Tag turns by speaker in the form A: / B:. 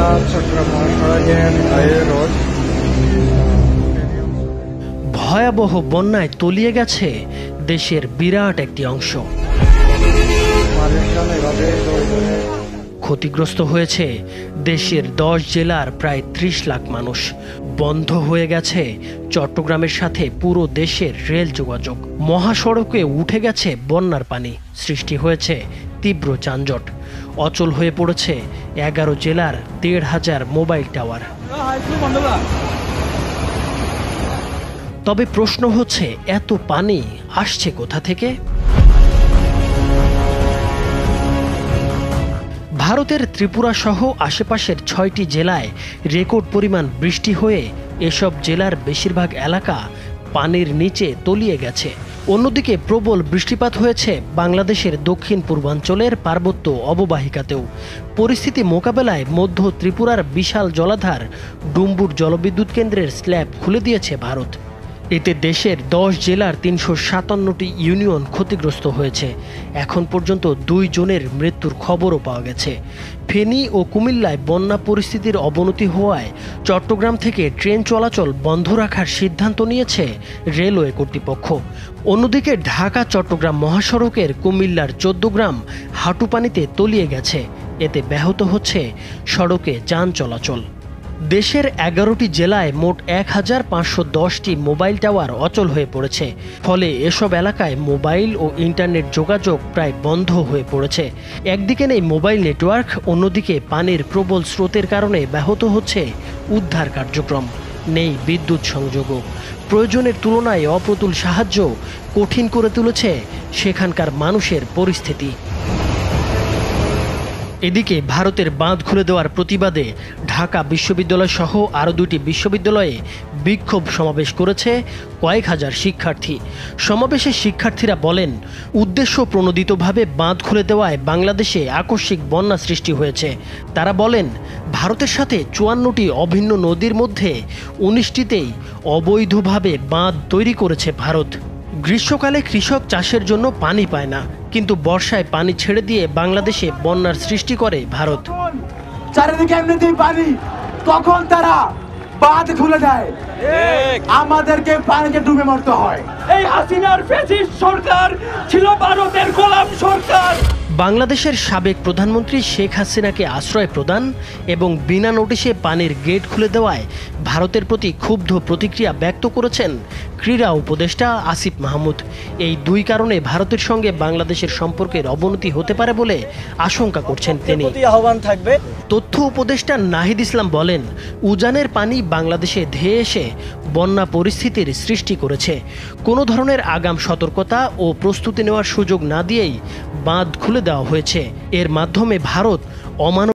A: চট্টগ্রাম মহাসড়কের highway road.
B: ভয়াবহ বন্যায় তলিয়ে গেছে দেশের বিরাট একটি অংশ। ক্ষতিগ্রস্ত হয়েছে দেশের 10 জেলার প্রায় 30 লাখ মানুষ। বন্ধ হয়ে গেছে চট্টগ্রামের সাথে পুরো দেশের রেল যোগাযোগ। মহাসড়কে উঠে গেছে বন্যার পানি, সৃষ্টি হয়েছে তীব্র যানজট। অচল হয়ে পড়েছে 11 জেলার 1,500 মোবাইল টাওয়ার। তবে প্রশ্ন হচ্ছে, এত পানি আসছে কোথা থেকে? ভারতের ত্রিপুরা সহ আশেপাশের 6টি জেলায় রেকর্ড পরিমাণ বৃষ্টি হয়ে এসব জেলার বেশিরভাগ এলাকা পানির নিচে তলিয়ে গেছে। অন্যদিকে প্রবল বৃষ্টিপাত হয়েছে বাংলাদেশের দক্ষিণ পূর্বাঞ্চলের পার্বত্য অববাহিকাতেও। পরিস্থিতি মোকাবেলায় মধ্য ত্রিপুরার বিশাল জলাধার ডুম্বুর জলবিদ্যুৎ কেন্দ্রের স্ল্যাব খুলে দিয়েছে ভারত। এতে দেশের 10 জেলার 357টি ইউনিয়ন ক্ষতিগ্রস্ত হয়েছে। এখন পর্যন্ত 2 জনের মৃত্যুর খবরও পাওয়া গেছে। ফেনী ও কুমিল্লায় বন্যা পরিস্থিতির অবনতি হওয়ায় চট্টগ্রাম থেকে ট্রেন চলাচল বন্ধ রাখার সিদ্ধান্ত নিয়েছে রেলওয়ে কর্তৃপক্ষ। অন্যদিকে ঢাকা চট্টগ্রাম মহাসড়কের কুমিল্লার 14 গ্রাম হাঁটু পানিতে তলিয়ে গেছে। এতে ব্যাহত হচ্ছে সড়কে যান চলাচল। দেশের 11টি জেলায় মোট 1510টি মোবাইল টাওয়ার অচল হয়ে পড়েছে। ফলে এসব এলাকায় মোবাইল ও ইন্টারনেট যোগাযোগ প্রায় বন্ধ হয়ে পড়েছে। একদিকে নেই মোবাইল নেটওয়ার্ক, অন্যদিকে পানির প্রবল স্রোতের কারণে ব্যাহত হচ্ছে উদ্ধার কার্যক্রম। নেই বিদ্যুৎ সংযোগও। প্রয়োজনের তুলনায় অপ্রতুল সাহায্য কঠিন করে তুলেছে সেখানকার মানুষের পরিস্থিতি। এদিকে ভারতের বাঁধ খুলে দেওয়ার প্রতিবাদে ঢাকা বিশ্ববিদ্যালয় সহ আরও 2টি বিশ্ববিদ্যালয়ে বিক্ষোভ সমাবেশ করেছে কয়েক হাজার শিক্ষার্থী। সমাবেশে শিক্ষার্থীরা বলেন, উদ্দেশ্য প্রণোদিতভাবে বাঁধ খুলে দেওয়ায় বাংলাদেশে আকস্মিক বন্যা সৃষ্টি হয়েছে। তারা বলেন, ভারতের সাথে 54টি অভিন্ন নদীর মধ্যে 19টিতেই অবৈধভাবে বাঁধ তৈরি করেছে ভারত। গ্রীষ্মকালে কৃষক চাষের জন্য পানি পায় না, কিন্তু বর্ষায় পানি ছেড়ে দিয়ে বাংলাদেশে বন্যার সৃষ্টি করে ভারত।
C: চারিদিকে এমনিতেই পানি, তখন তারা বাঁধ খুলে দেয়, আমাদেরকে পানিতে ডুবে মরতে হয়।
D: এই হাসিনার ফ্যাসিস্ট সরকার ছিল ভারতের গোলাম সরকার।
B: বাংলাদেশের সাবেক প্রধানমন্ত্রী শেখ হাসিনাকে আশ্রয় প্রদান এবং বিনা নোটিশে পানির গেট খুলে দেওয়ায় ভারতের প্রতি ক্ষুব্ধ প্রতিক্রিয়া ব্যক্ত করেছেন ক্রীড়া উপদেষ্টা আসিফ মাহমুদ। এই 2 কারণে ভারতের সঙ্গে বাংলাদেশের সম্পর্কের অবনতি হতে পারে বলে আশঙ্কা করছেন তিনি।
D: আহ্বান থাকবে।
B: তথ্য উপদেষ্টা নাহিদ ইসলাম বলেন, উজানের পানি বাংলাদেশে ধেয়ে এসে বন্যা পরিস্থিতির সৃষ্টি করেছে। কোনো ধরনের আগাম সতর্কতা ও প্রস্তুতি নেওয়ার সুযোগ না দিয়েই বাঁধ খুলে দেওয়া হয়েছে। এর মাধ্যমে ভারত অমানবিক